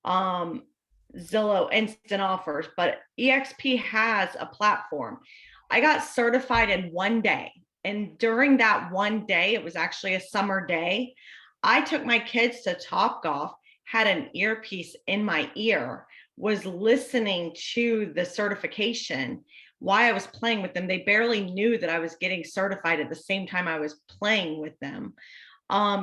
Zillow Instant Offers, but EXP has a platform. I got certified in one day. And during that one day, it was actually a summer day, I took my kids to Topgolf, had an earpiece in my ear, was listening to the certification while I was playing with them. They barely knew that I was getting certified at the same time I was playing with them.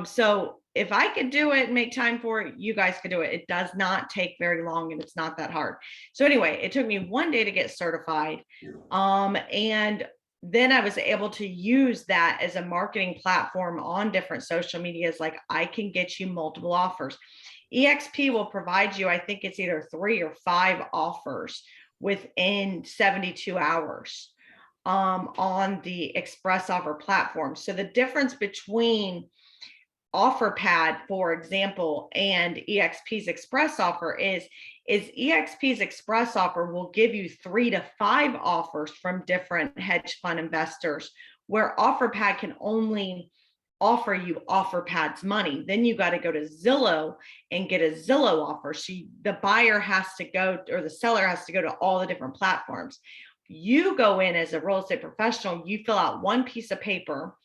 So if I could do it and make time for it, you guys could do it. It does not take very long and it's not that hard. So anyway, it took me one day to get certified. And then I was able to use that as a marketing platform on different social medias. Like, I can get you multiple offers. EXP will provide you, I think it's either 3 or 5 offers within 72 hours on the ExpressOffer platform. So the difference between OfferPad, for example, and EXP's ExpressOffer is EXP's ExpressOffer will give you 3 to 5 offers from different hedge fund investors, where OfferPad can only offer you OfferPad's money. Then you got to go to Zillow and get a Zillow offer. So the buyer has to go, or the seller has to go to all the different platforms. You go in as a real estate professional, you fill out one piece of paper,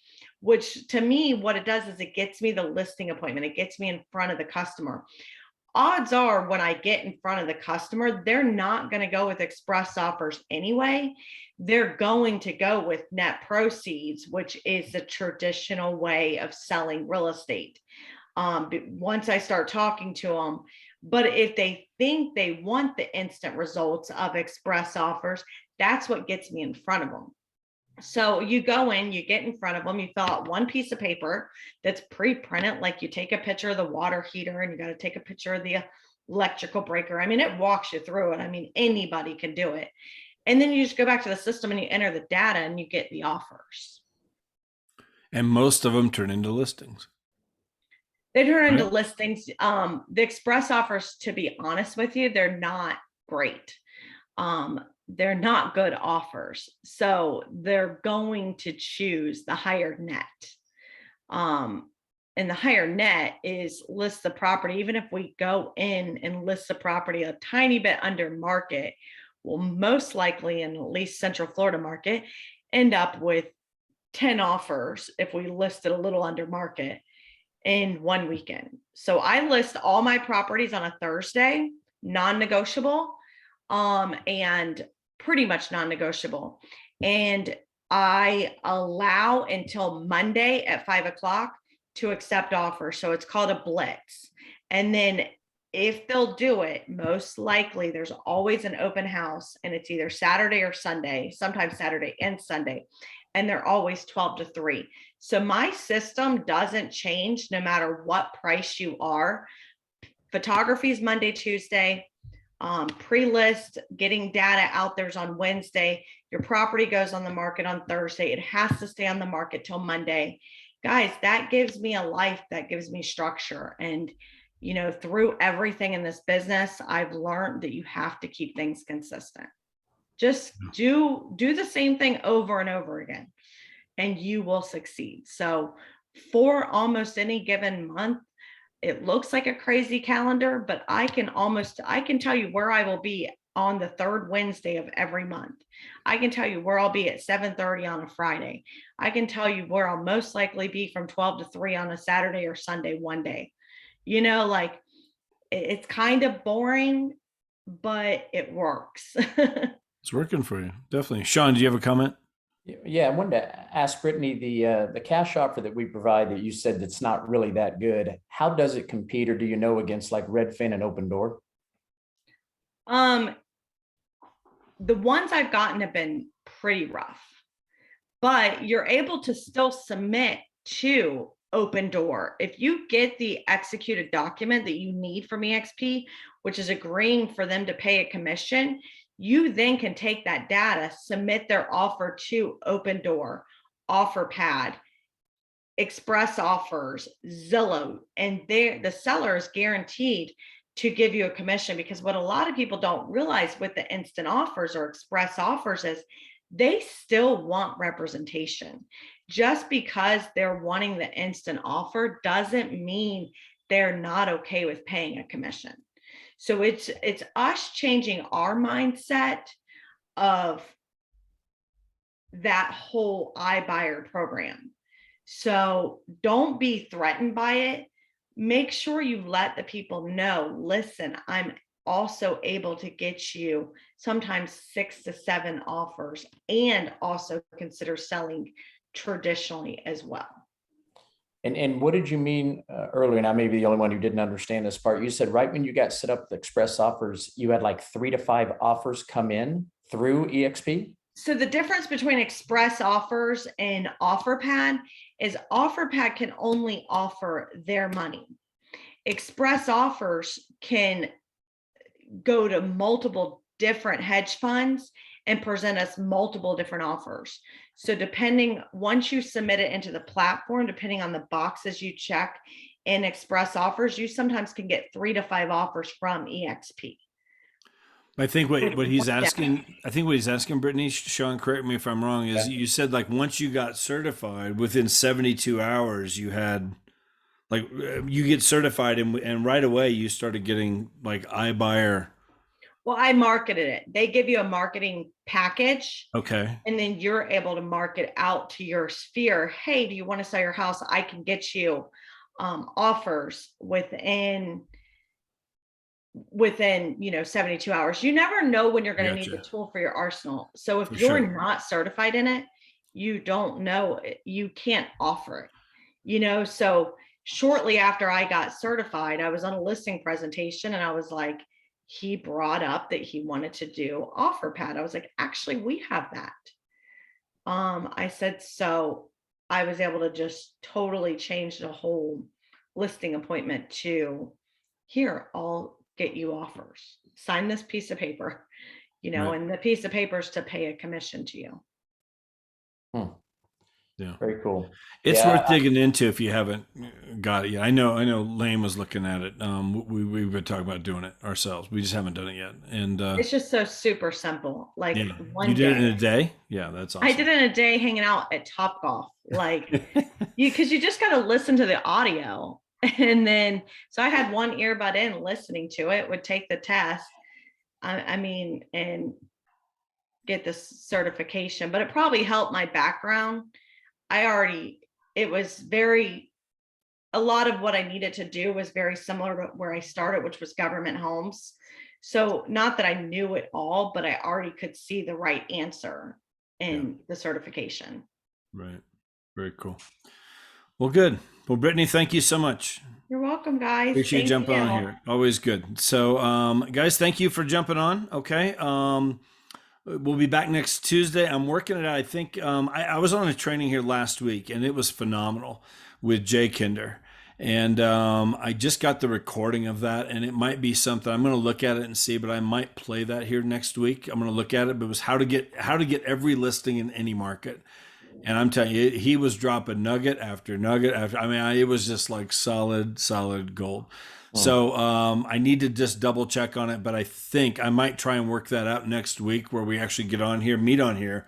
which to me, what it does is it gets me the listing appointment. It gets me in front of the customer. Odds are, when I get in front of the customer, they're not going to go with ExpressOffers anyway. They're going to go with net proceeds, which is the traditional way of selling real estate. Once I start talking to them, but if they think they want the instant results of ExpressOffers, that's what gets me in front of them. So you go in, you get in front of them, you fill out one piece of paper that's pre-printed, like you take a picture of the water heater and you got to take a picture of the electrical breaker. I mean, it walks you through it. I mean, anybody can do it. And then you just go back to the system and you enter the data and you get the offers. And most of them turn into listings. They turn into listings. The ExpressOffers, to be honest with you, they're not great. They're not good offers. So they're going to choose the higher net. and the higher net is list the property. Even if we go in and list the property a tiny bit under market, we'll most likely, in at least Central Florida market, end up with 10 offers if we list it a little under market in one weekend. So I list all my properties on a Thursday, non-negotiable, and pretty much non-negotiable. And I allow until Monday at 5 o'clock to accept offers. So it's called a blitz. And then if they'll do it, most likely there's always an open house, and it's either Saturday or Sunday, sometimes Saturday and Sunday. And they're always 12 to 3. So my system doesn't change no matter what price you are. Photography is Monday, Tuesday. Pre-list, getting data out there's on Wednesday. Your property goes on the market on Thursday. It has to stay on the market till Monday. Guys, that gives me a life, that gives me structure. And, you know, through everything in this business, I've learned that you have to keep things consistent. Just do the same thing over and over again, and you will succeed. So for almost any given month, it looks like a crazy calendar, but I can tell you where I will be on the third Wednesday of every month. I can tell you where I'll be at 7:30 on a Friday. I can tell you where I'll most likely be from 12 to 3 on a Saturday or Sunday one day. You know, like, it's kind of boring, but it works. It's working for you. Definitely. Sean, do you have a comment? Yeah, I wanted to ask Brittany, the cash offer that we provide that you said that's not really that good. How does it compete, or do you know, against like Redfin and Open Door? The ones I've gotten have been pretty rough, but you're able to still submit to Open Door. If you get the executed document that you need from EXP, which is agreeing for them to pay a commission, you then can take that data, submit their offer to Open Door, OfferPad, ExpressOffers, Zillow, and the seller is guaranteed to give you a commission. Because what a lot of people don't realize with the instant offers or express offers is they still want representation. Just because they're wanting the instant offer doesn't mean they're not okay with paying a commission. So it's us changing our mindset of that whole iBuyer program. So don't be threatened by it. Make sure you let the people know, listen, I'm also able to get you sometimes 6 to 7 offers, and also consider selling traditionally as well. And what did you mean earlier? And I may be the only one who didn't understand this part. You said right when you got set up the Express Offers, you had like 3 to 5 offers come in through EXP? So the difference between Express Offers and OfferPad is OfferPad can only offer their money. Express Offers can go to multiple different hedge funds and present us multiple different offers. So once you submit it into the platform, depending on the boxes you check in Express Offers, you sometimes can get 3 to 5 offers from EXP. I think what he's asking, Brittany, Sean, correct me if I'm wrong, is you said like once you got certified, within 72 hours, you had like, you get certified and right away you started getting like iBuyer. Well, I marketed it. They give you a marketing package. Okay. And then you're able to market out to your sphere. Hey, do you want to sell your house? I can get you offers within 72 hours. You never know when you're going to need the tool for your arsenal. So if you're not certified in it, you don't know it. You can't offer it, so shortly after I got certified, I was on a listing presentation and I was like, he brought up that he wanted to do OfferPad. I was like, actually, we have that. I said, so I was able to just totally change the whole listing appointment to, here, I'll get you offers. Sign this piece of paper, Right. and the piece of paper is to pay a commission to you. Yeah. Very cool. It's worth digging into if you haven't got it yet. I know Lane was looking at it. We've been talking about doing it ourselves. We just haven't done it yet. And it's just so super simple. Like you did it in a day? Yeah, that's awesome. I did it in a day hanging out at Topgolf. Like because you just got to listen to the audio. And then, so I had one earbud in listening to it, would take the test. I mean, and get this certification, but it probably helped my background. It was a lot of what I needed to do was very similar to where I started, which was government homes. So not that I knew it all, but I already could see the right answer in the certification. Right. Very cool. Well, good. Well, Brittany, thank you so much. You're welcome, guys. Appreciate you Thank jumping you. on here. Always good. So, guys, thank you for jumping on. Okay. We'll be back next Tuesday. I'm working it out. I think I was on a training here last week, and it was phenomenal with Jay Kinder. And I just got the recording of that, and it might be something I'm going to look at it and see, but I might play that here next week. I'm going to look at it, but it was how to get every listing in any market. And I'm telling you, he was dropping nugget after nugget after. I mean, it was just like solid gold. So I need to just double check on it, but I think I might try and work that out next week where we actually get on here, meet on here,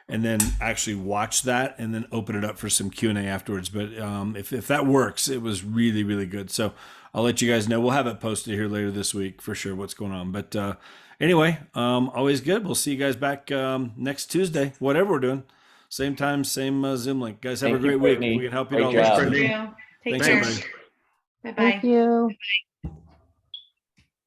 and then actually watch that and then open it up for some Q&A afterwards. But if that works, it was really, really good. So I'll let you guys know. We'll have it posted here later this week for sure what's going on. But anyway, always good. We'll see you guys back next Tuesday, whatever we're doing. Same time, same Zoom link. Guys, have a great week. We can help you all. Great job. Thank you. Take Thanks, care. everybody. Bye-bye. Thank you.